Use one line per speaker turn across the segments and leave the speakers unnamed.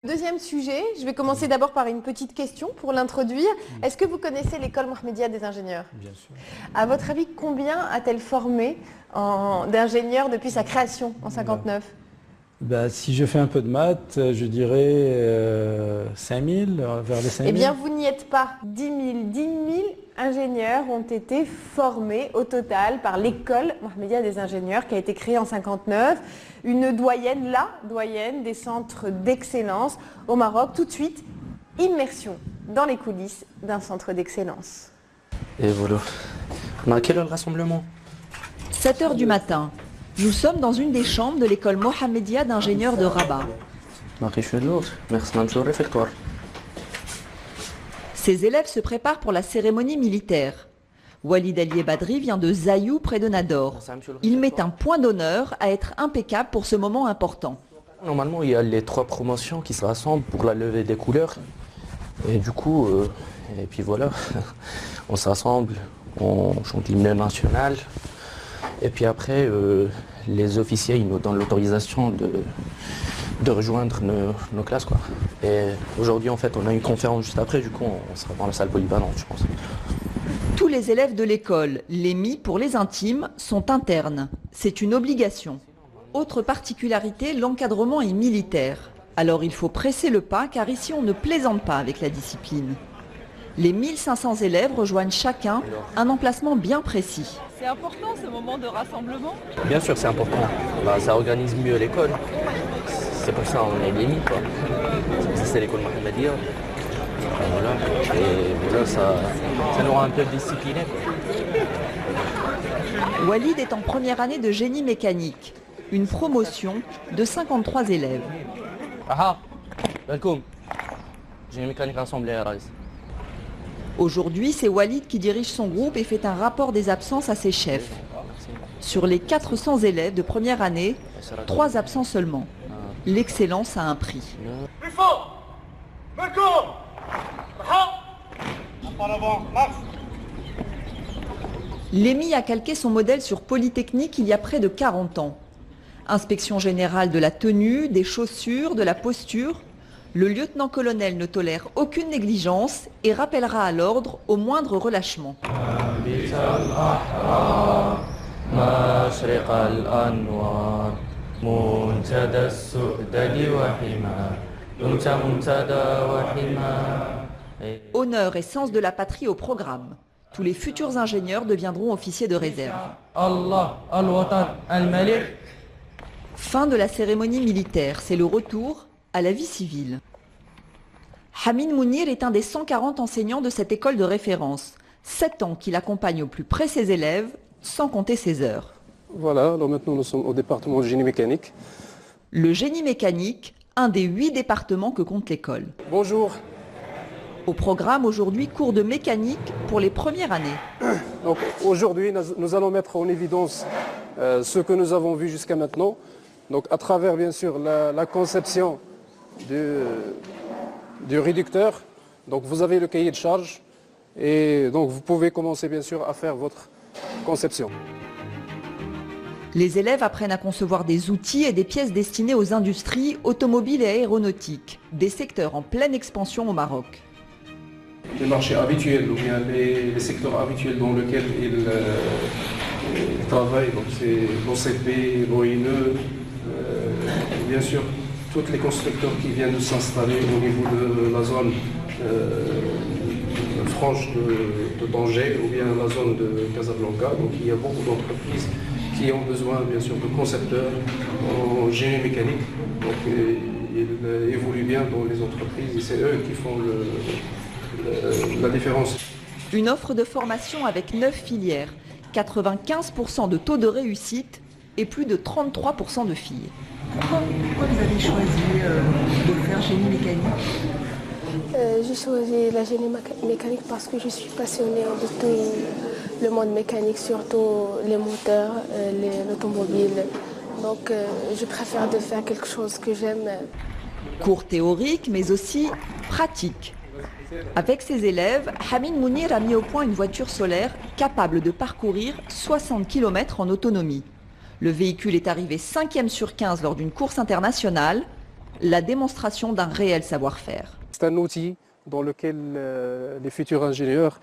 Deuxième sujet, je vais commencer d'abord par une petite question pour l'introduire. Est-ce que vous connaissez l'école Mohammedia des ingénieurs?
Bien sûr.
À votre avis, combien a-t-elle formé d'ingénieurs depuis sa création en 59?
Si je fais un peu de maths, je dirais 5000, vers les 5000.
Eh bien, vous n'y êtes pas. 10 000 ingénieurs ont été formés au total par l'école Mohammedia des ingénieurs qui a été créée en 59. Une doyenne, la doyenne des centres d'excellence au Maroc. Tout de suite, immersion dans les coulisses d'un centre d'excellence.
Et voilà. On a quelle heure le rassemblement?
7 h du matin. Nous sommes dans une des chambres de l'école Mohammedia d'ingénieurs de Rabat. Ces élèves se préparent pour la cérémonie militaire. Walid Ali Badri vient de Zayou, près de Nador. Il met un point d'honneur à être impeccable pour ce moment important.
Normalement, il y a les 3 promotions qui se rassemblent pour la levée des couleurs. Et du coup, et puis voilà, on se rassemble, on chante l'hymne national. Et puis après, les officiers ils nous donnent l'autorisation de rejoindre nos classes, quoi. Et aujourd'hui, en fait, on a une conférence juste après, du coup, on sera dans la salle polyvalente, je pense.
Tous les élèves de l'école, les mis pour les intimes, sont internes. C'est une obligation. Autre particularité, l'encadrement est militaire. Alors il faut presser le pas, car ici on ne plaisante pas avec la discipline. Les 1500 élèves rejoignent chacun un emplacement bien précis. C'est important ce moment de rassemblement?
Bien sûr, c'est important. Ça organise mieux l'école. C'est pour ça qu'on est mis, quoi. C'est l'école Mohammedia. Voilà. Et voilà, ça nous rend un peu disciplinés.
Walid est en première année de génie mécanique. Une promotion de 53 élèves.
Ah, welcome. Génie mécanique rassemblé à Raïs.
Aujourd'hui, c'est Walid qui dirige son groupe et fait un rapport des absences à ses chefs. Sur les 400 élèves de première année, 3 absents seulement. L'excellence a un prix. Lémi a calqué son modèle sur Polytechnique il y a près de 40 ans. Inspection générale de la tenue, des chaussures, de la posture. Le lieutenant-colonel ne tolère aucune négligence et rappellera à l'ordre au moindre relâchement. Honneur et sens de la patrie au programme. Tous les futurs ingénieurs deviendront officiers de réserve. Fin de la cérémonie militaire, c'est le retour à la vie civile. Hamid Mounir est un des 140 enseignants de cette école de référence. 7 ans qu'il accompagne au plus près ses élèves, sans compter ses heures.
Voilà, alors maintenant nous sommes au département de génie mécanique.
Le génie mécanique, un des 8 départements que compte l'école.
Bonjour.
Au programme aujourd'hui, cours de mécanique pour les premières années.
Donc aujourd'hui, nous allons mettre en évidence ce que nous avons vu jusqu'à maintenant. Donc à travers bien sûr la conception du réducteur. Donc vous avez le cahier de charge et donc vous pouvez commencer bien sûr à faire votre conception.
Les élèves apprennent à concevoir des outils et des pièces destinées aux industries automobiles et aéronautiques, des secteurs en pleine expansion au Maroc.
Les marchés habituels ou bien les secteurs habituels dans lesquels ils travaillent, donc c'est l'OCP, l'OINE, bien sûr tous les constructeurs qui viennent de s'installer au niveau de la zone franche de Tanger ou bien la zone de Casablanca. Donc il y a beaucoup d'entreprises qui ont besoin bien sûr de concepteurs en génie mécanique. Donc ils évoluent bien dans les entreprises et c'est eux qui font la différence.
Une offre de formation avec 9 filières, 95% de taux de réussite et plus de 33% de filles.
Pourquoi vous avez choisi de faire génie mécanique?
J'ai choisi la génie mécanique parce que je suis passionnée de tout le monde mécanique, surtout les moteurs, l'automobile. Donc je préfère de faire quelque chose que j'aime.
Cours théoriques mais aussi pratiques. Avec ses élèves, Hamid Mounir a mis au point une voiture solaire capable de parcourir 60 km en autonomie. Le véhicule est arrivé 5e sur 15 lors d'une course internationale. la démonstration d'un réel savoir-faire.
C'est un outil dans lequel les futurs ingénieurs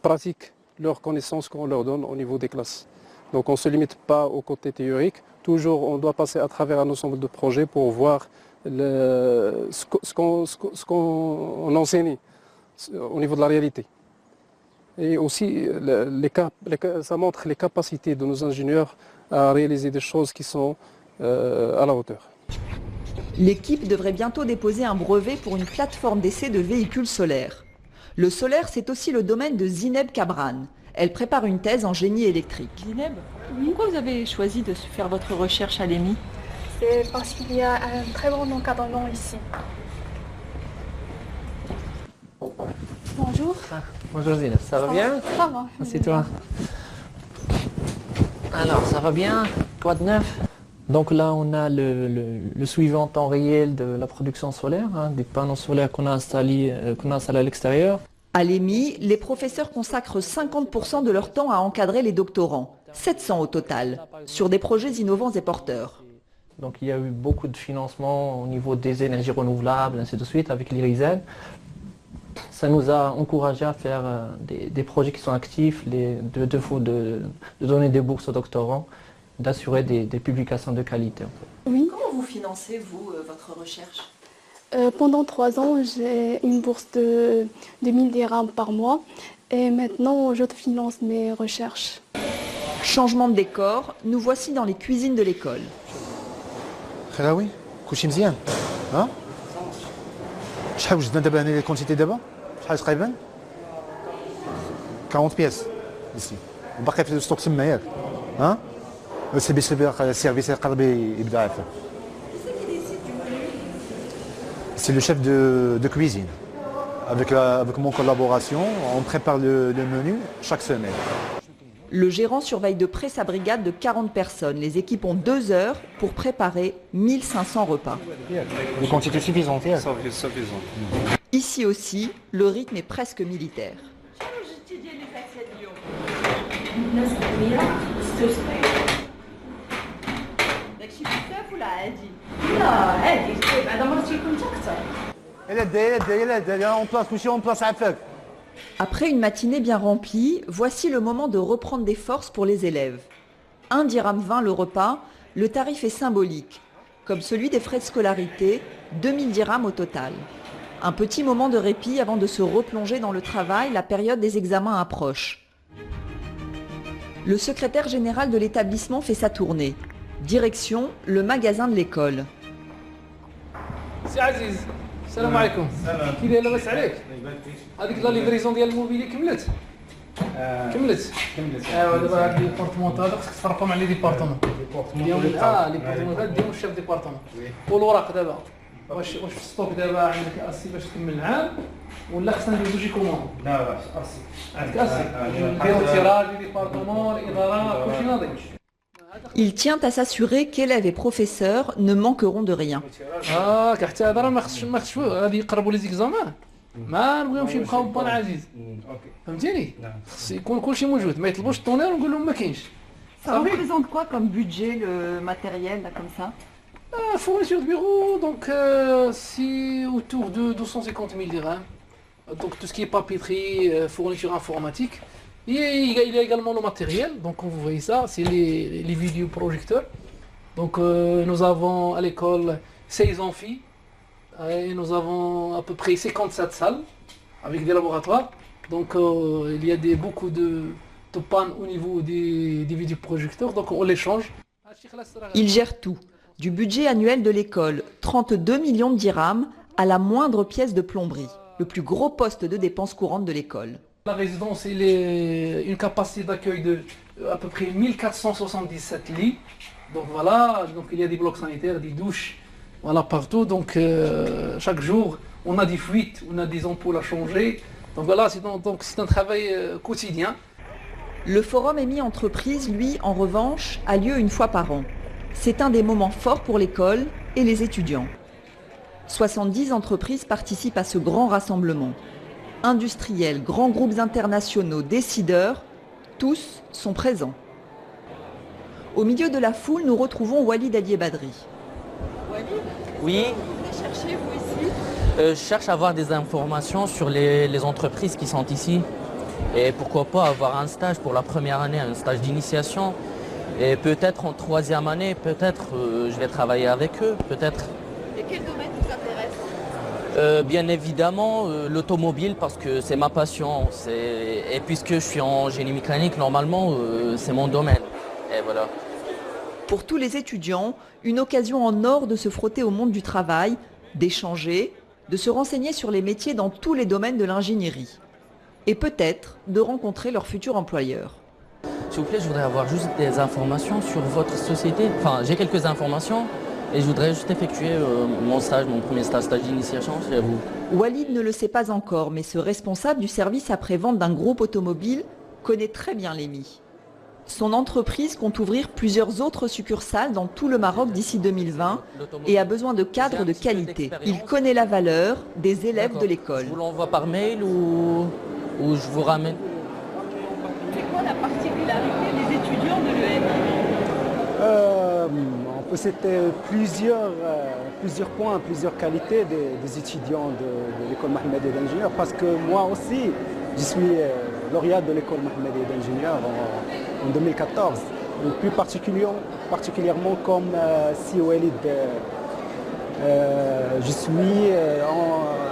pratiquent leurs connaissances qu'on leur donne au niveau des classes. Donc on ne se limite pas au côté théorique, toujours on doit passer à travers un ensemble de projets pour voir ce qu'on enseigne au niveau de la réalité. Et aussi, ça montre les capacités de nos ingénieurs à réaliser des choses qui sont à la hauteur.
L'équipe devrait bientôt déposer un brevet pour une plateforme d'essai de véhicules solaires. Le solaire, c'est aussi le domaine de Zineb Kabran. Elle prépare une thèse en génie électrique.
Zineb, pourquoi vous avez choisi de faire votre recherche à l'EMI?
C'est parce qu'il y a un très bon encadrement ici. Bonjour.
Bonjour Zineb, ça va bien?
Ça va.
C'est toi. Alors, ça va bien? Quoi de neuf? Donc là, on a le suivi en temps réel de la production solaire, des panneaux solaires qu'on a installés à l'extérieur.
À l'EMI, les professeurs consacrent 50% de leur temps à encadrer les doctorants, 700 au total, sur des projets innovants et porteurs.
Donc il y a eu beaucoup de financement au niveau des énergies renouvelables, ainsi de suite, avec l'IRISEN. Ça nous a encouragé à faire des projets qui sont actifs, de donner des bourses aux doctorants, d'assurer des publications de qualité.
Oui. Comment vous financez, vous, votre recherche?
Pendant 3 ans, j'ai une bourse de 1000 dirhams par mois et maintenant j'autofinance mes recherches.
Changement de décor, nous voici dans les cuisines de l'école.
خلاوي كلشي مزيان ها شحال وجدنا دابا هنا الكونتيتي دابا شحال تقريبا 40 بياس ici وباقي في الستوك تما ياك ها السيرفيس قرب يبدا عافاك. C'est le chef de cuisine. Avec mon collaboration, on prépare le menu chaque semaine.
Le gérant surveille de près sa brigade de 40 personnes. Les équipes ont 2 heures pour préparer 1500 repas.
Une quantité suffisante.
Ici aussi, le rythme est presque militaire. Après une matinée bien remplie, voici le moment de reprendre des forces pour les élèves. 1,20 dirham le repas, le tarif est symbolique. Comme celui des frais de scolarité, 2000 dirhams au total. Un petit moment de répit avant de se replonger dans le travail, la période des examens approche. Le secrétaire général de l'établissement fait sa tournée. Direction, le magasin de l'école.
سي عزيز السلام عليكم. كي داير لاباس عليك؟ هذيك لا ليفريزون ديال الموبيلي كملت؟ كملت. ايوا دابا هاد البورتمون هذا خصك تفرقوا مع لي ديبارتمون. ديالهم لي بورتمون ديالهم الشيف ديبارتمون. والوراق دابا واش في الستوك دابا عندك اسي باش تكمل العام ولا خصنا نديرو شي كوموند؟ لا اسي. عندك اسي. نديرو التيراج ديال الديبارتمون الاداره كلشي ناضي.
Il tient à s'assurer qu'élèves et professeurs ne manqueront de rien.
حتى هذا راه ما خصش غادي يقربوا لي زيكزامان ما نبغيوش يبقاو بان عزيز فهمتيني خص يكون كلشي موجود ما يطلبوش الطونير ونقول لهم ما كاينش.
Ça représente quoi comme budget, le matériel, là, comme ça?
Fourniture de bureau, donc c'est autour de 250 000 dirhams. Donc tout ce qui est papeterie, fourniture informatique. Il y a également le matériel, donc quand vous voyez ça, c'est les vidéoprojecteurs. Donc nous avons à l'école 16 amphis et nous avons à peu près 57 salles avec des laboratoires. Donc il y a beaucoup de pannes au niveau des vidéoprojecteurs, donc on les change.
Il gère tout, du budget annuel de l'école, 32 millions de dirhams, à la moindre pièce de plomberie, le plus gros poste de dépenses courantes de l'école.
La résidence, il est une capacité d'accueil de à peu près 1477 lits. Donc voilà, donc il y a des blocs sanitaires, des douches, voilà partout. Donc chaque jour, on a des fuites, on a des ampoules à changer. Donc voilà, c'est un travail quotidien.
Le forum EMI Entreprise, lui, en revanche, a lieu une fois par an. C'est un des moments forts pour l'école et les étudiants. 70 entreprises participent à ce grand rassemblement. Industriels, grands groupes internationaux, décideurs, tous sont présents. Au milieu de la foule, nous retrouvons Walid Alié Badri.
Oui.
Vous cherchez, vous ici?
Je cherche à avoir des informations sur les entreprises qui sont ici. Et pourquoi pas avoir un stage pour la première année, un stage d'initiation. Et peut-être en troisième année, peut-être je vais travailler avec eux, peut-être.
Et quel domaine vous intéresse?
Bien évidemment, l'automobile parce que c'est ma passion. Et puisque je suis en génie mécanique, normalement, c'est mon domaine. Et voilà.
Pour tous les étudiants, une occasion en or de se frotter au monde du travail, d'échanger, de se renseigner sur les métiers dans tous les domaines de l'ingénierie. Et peut-être de rencontrer leur futur employeur.
S'il vous plaît, je voudrais avoir juste des informations sur votre société. Enfin, j'ai quelques informations et je voudrais juste effectuer mon stage, mon premier stage d'initiation chez vous.
Walid ne le sait pas encore, mais ce responsable du service après-vente d'un groupe automobile connaît très bien l'EMI. Son entreprise compte ouvrir plusieurs autres succursales dans tout le Maroc d'ici 2020 et a besoin de cadres de qualité. Il connaît la valeur des élèves de l'école.
Je vous l'envoie par mail ou je vous ramène.
C'est quoi la particularité des étudiants de l'EM?
On peut citer plusieurs points, plusieurs qualités des étudiants de l'école Mohammedia d'ingénieurs, parce que moi aussi, je suis lauréat de l'école Mohammedia d'ingénieurs en 2014. Et plus particulièrement comme si Walid, je suis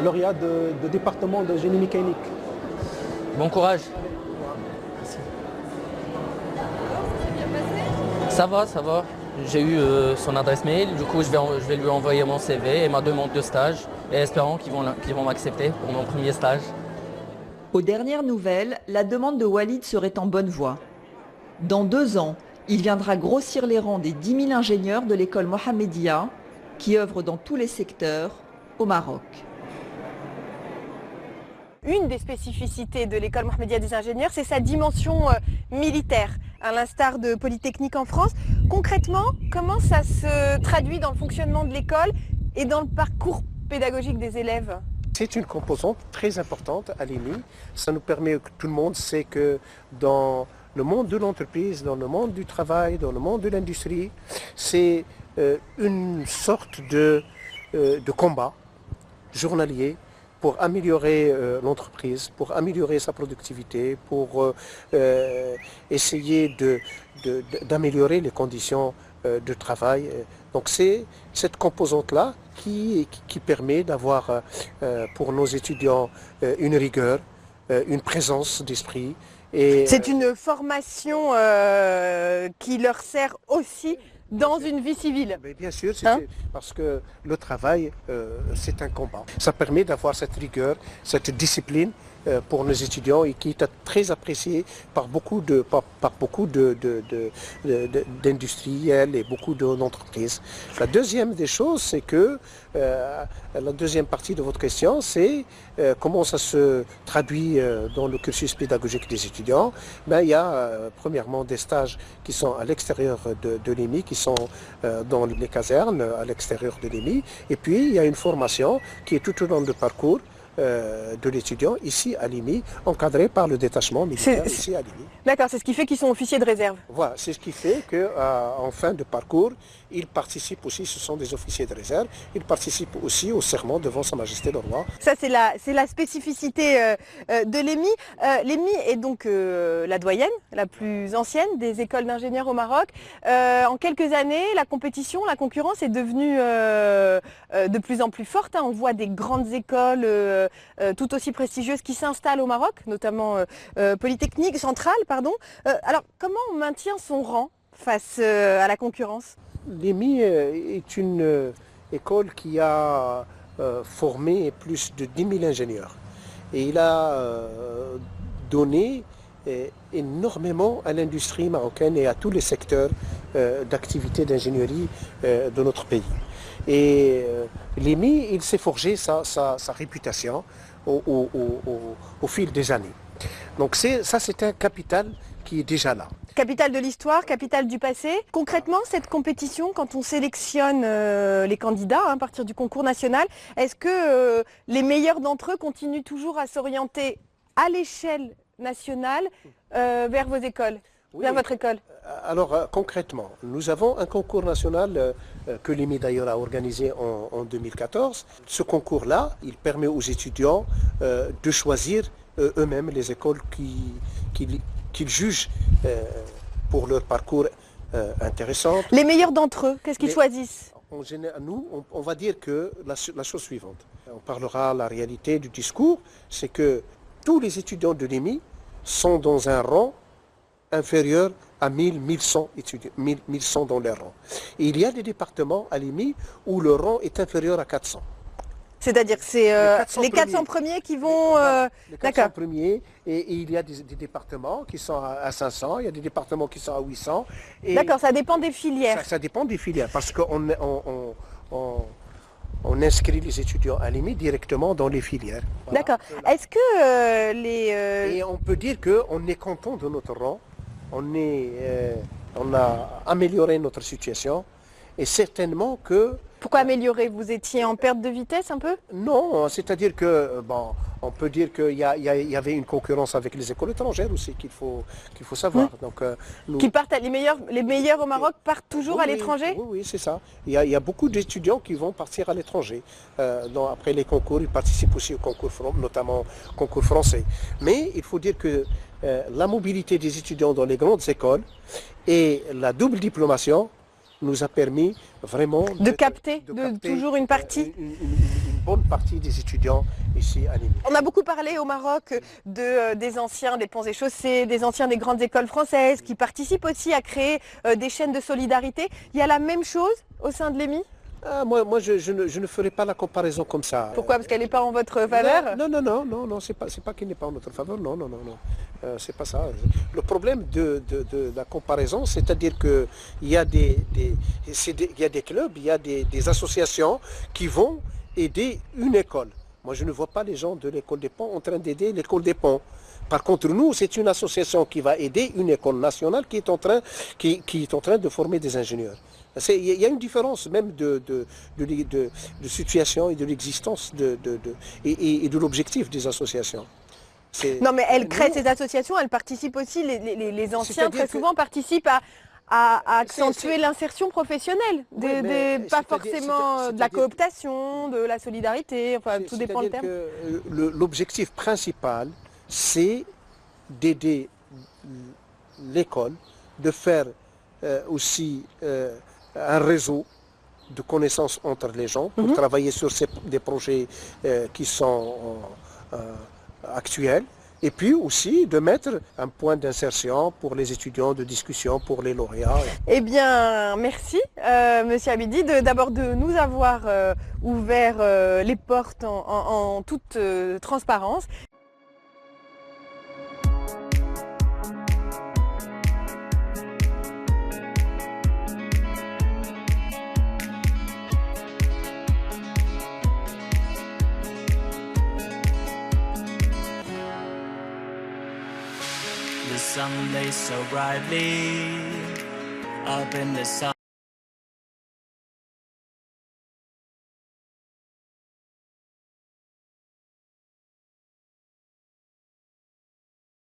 lauréat de département de génie mécanique.
Bon courage. Merci. Ça va, ça va. J'ai eu son adresse mail, du coup je vais lui envoyer mon CV et ma demande de stage et espérons qu'ils vont m'accepter pour mon premier stage.
Aux dernières nouvelles, la demande de Walid serait en bonne voie. Dans 2 ans, il viendra grossir les rangs des 10 000 ingénieurs de l'école Mohammedia qui œuvrent dans tous les secteurs au Maroc.
Une des spécificités de l'école Mohammedia des ingénieurs, c'est sa dimension militaire, à l'instar de Polytechnique en France. Concrètement, comment ça se traduit dans le fonctionnement de l'école et dans le parcours pédagogique des élèves?
C'est une composante très importante à l'EMI. Ça nous permet que tout le monde sait que dans le monde de l'entreprise, dans le monde du travail, dans le monde de l'industrie, c'est une sorte de combat journalier pour améliorer l'entreprise, pour améliorer sa productivité, pour essayer d'améliorer les conditions de travail. Donc c'est cette composante-là qui permet d'avoir pour nos étudiants une rigueur, une présence d'esprit.
C'est une formation qui leur sert aussi dans une vie civile.
Mais bien sûr, parce que le travail, c'est un combat. Ça permet d'avoir cette rigueur, cette discipline pour nos étudiants et qui est très appréciée par beaucoup d'industriels et beaucoup d'entreprises. La deuxième des choses, c'est que la deuxième partie de votre question, c'est comment ça se traduit dans le cursus pédagogique des étudiants. Il y a premièrement des stages qui sont à l'extérieur de l'EMI, qui sont dans les casernes à l'extérieur de l'EMI. Et puis il y a une formation qui est tout au long du parcours de l'étudiant ici à l'EMI, encadré par le détachement militaire ici à l'EMI.
D'accord, c'est ce qui fait qu'ils sont officiers de réserve.
Voilà, c'est ce qui fait qu'en fin de parcours, ils participent aussi, ce sont des officiers de réserve, ils participent aussi au serment devant Sa Majesté le Roi.
Ça c'est la spécificité de l'EMI. L'EMI est donc la doyenne, la plus ancienne des écoles d'ingénieurs au Maroc. En quelques années, la compétition, la concurrence est devenue de plus en plus forte. On voit des grandes écoles tout aussi prestigieuses qui s'installent au Maroc, notamment Polytechnique centrale, pardon. Alors comment on maintient son rang face à la concurrence?
L'EMI est une école qui a formé plus de 10 000 ingénieurs et il a donné énormément à l'industrie marocaine et à tous les secteurs d'activité d'ingénierie de notre pays. Et l'EMI, il s'est forgé sa réputation au fil des années. Donc ça, c'est un capital qui est déjà là.
Capital de l'histoire, capital du passé. Concrètement, cette compétition, quand on sélectionne les candidats à partir du concours national, est-ce que les meilleurs d'entre eux continuent toujours à s'orienter à l'échelle nationale vers vos écoles? vers votre école?
Alors concrètement, nous avons un concours national que l'EMI d'ailleurs a organisé en 2014. Ce concours-là, il permet aux étudiants de choisir eux-mêmes les écoles qu'ils jugent pour leur parcours intéressantes.
Les meilleurs d'entre eux, qu'est-ce qu'ils choisissent?
En général, nous, on va dire que la chose suivante. On parlera la réalité du discours, c'est que tous les étudiants de l'EMI sont dans un rang inférieur à 1100 étudiants, 1100 dans les rangs. Et il y a des départements à l'EMI où le rang est inférieur à 400.
C'est-à-dire que c'est les 400 premiers qui vont...
Les 400 premiers, et il y a des départements qui sont à 500, il y a des départements qui sont à 800.
D'accord, ça dépend des filières.
Ça dépend des filières, parce qu'on on inscrit les étudiants à l'EMI directement dans les filières. Voilà.
D'accord. Est-ce que
Et on peut dire qu'on est content de notre rang, on a amélioré notre situation, et certainement que...
Pourquoi améliorer? Vous étiez en perte de vitesse un peu?
Non, c'est-à-dire que, bon, on peut dire qu'il y avait une concurrence avec les écoles étrangères aussi qu'il faut savoir. Donc,
Qui partent, les meilleurs au Maroc partent toujours à l'étranger?
Oui, c'est ça. Il y a beaucoup d'étudiants qui vont partir à l'étranger. Après les concours, ils participent aussi au concours, notamment au concours français. Mais il faut dire que la mobilité des étudiants dans les grandes écoles et la double diplomation nous a permis vraiment
de capter toujours une partie
une bonne partie des étudiants ici à l'EMI.
On a beaucoup parlé au Maroc des anciens des ponts et chaussées, des anciens des grandes écoles françaises qui participent aussi à créer des chaînes de solidarité. Il y a la même chose au sein de l'EMI?
Moi je ne ferai pas la comparaison comme ça.
Pourquoi? Parce qu'elle n'est pas en votre faveur?
Non, c'est pas qu'elle n'est pas en notre faveur, non. C'est pas ça. Le problème de la comparaison, c'est-à-dire qu'il y a des clubs, il y a des associations qui vont aider une école. Moi, je ne vois pas les gens de l'école des ponts en train d'aider l'école des ponts. Par contre, nous, c'est une association qui va aider une école nationale qui est en train de former des ingénieurs. Il y a une différence même de situation et de l'existence et de l'objectif des associations.
Non, mais elles créent ces associations, elles participent aussi, les anciens très souvent participent à accentuer l'insertion professionnelle, pas forcément de la cooptation, de la solidarité, enfin tout dépend le terme.
L'objectif principal, c'est d'aider l'école, de faire aussi un réseau de connaissances entre les gens pour travailler sur des projets qui sont actuels, et puis aussi de mettre un point d'insertion pour les étudiants, de discussion pour les lauréats.
Eh bien, merci Monsieur Abidi d'abord de nous avoir ouvert les portes en toute transparence.
The sun blazed so brightly up in the sun.